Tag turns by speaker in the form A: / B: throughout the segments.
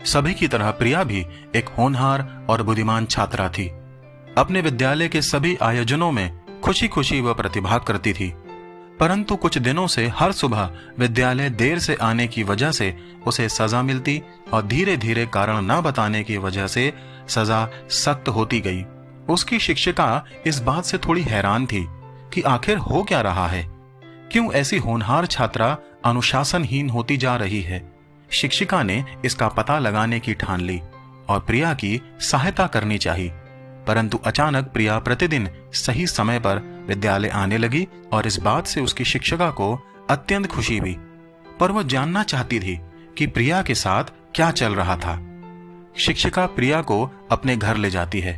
A: सभी की तरह प्रिया भी एक होनहार और बुद्धिमान छात्रा थी। अपने विद्यालय के सभी आयोजनों में खुशी खुशी वह प्रतिभाग करती थी, परंतु कुछ दिनों से हर सुबह विद्यालय देर से आने की वजह से उसे सजा मिलती और धीरे धीरे कारण न बताने की वजह से सजा सख्त होती गई। उसकी शिक्षिका इस बात से थोड़ी हैरान थी कि आखिर हो क्या रहा है, क्यों ऐसी होनहार छात्रा अनुशासनहीन होती जा रही है। शिक्षिका ने इसका पता लगाने की ठान ली और प्रिया की सहायता करनी चाहिए। परंतु अचानक प्रिया प्रतिदिन सही समय पर विद्यालय आने लगी और इस बात से उसकी शिक्षिका को अत्यंत खुशी हुई। पर वह जानना चाहती थी कि प्रिया के साथ क्या चल रहा था। शिक्षिका प्रिया को अपने घर ले जाती है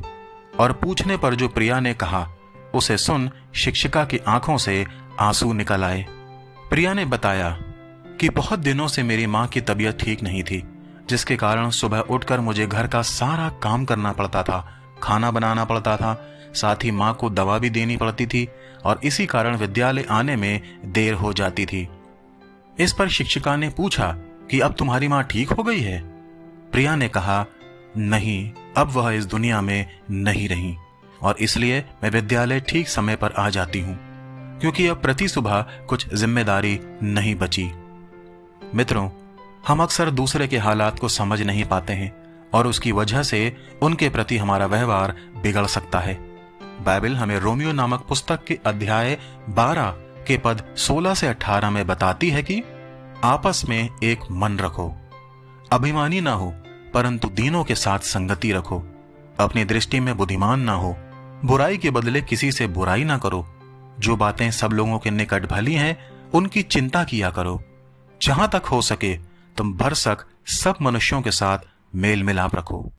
A: और पूछने पर जो प्रिया ने कहा उसे सुन शिक्षिका की आंखों से आंसू निकल आए। प्रिया ने बताया कि बहुत दिनों से मेरी माँ की तबीयत ठीक नहीं थी, जिसके कारण सुबह उठकर मुझे घर का सारा काम करना पड़ता था, खाना बनाना पड़ता था, साथ ही माँ को दवा भी देनी पड़ती थी और इसी कारण विद्यालय आने में देर हो जाती थी। इस पर शिक्षिका ने पूछा कि अब तुम्हारी माँ ठीक हो गई है? प्रिया ने कहा, नहीं, अब वह इस दुनिया में नहीं रही और इसलिए मैं विद्यालय ठीक समय पर आ जाती हूँ, क्योंकि अब प्रति सुबह कुछ जिम्मेदारी नहीं बची। मित्रों, हम अक्सर दूसरे के हालात को समझ नहीं पाते हैं और उसकी वजह से उनके प्रति हमारा व्यवहार बिगड़ सकता है। बाइबल हमें रोमियो नामक पुस्तक के अध्याय 12 के पद 16 से 18 में बताती है कि आपस में एक मन रखो, अभिमानी ना हो, परंतु दीनों के साथ संगति रखो, अपनी दृष्टि में बुद्धिमान ना हो, बुराई के बदले किसी से बुराई ना करो, जो बातें सब लोगों के निकट भली हैं उनकी चिंता किया करो। जहां तक हो सके तुम भरसक सब मनुष्यों के साथ मेल मिलाप रखो।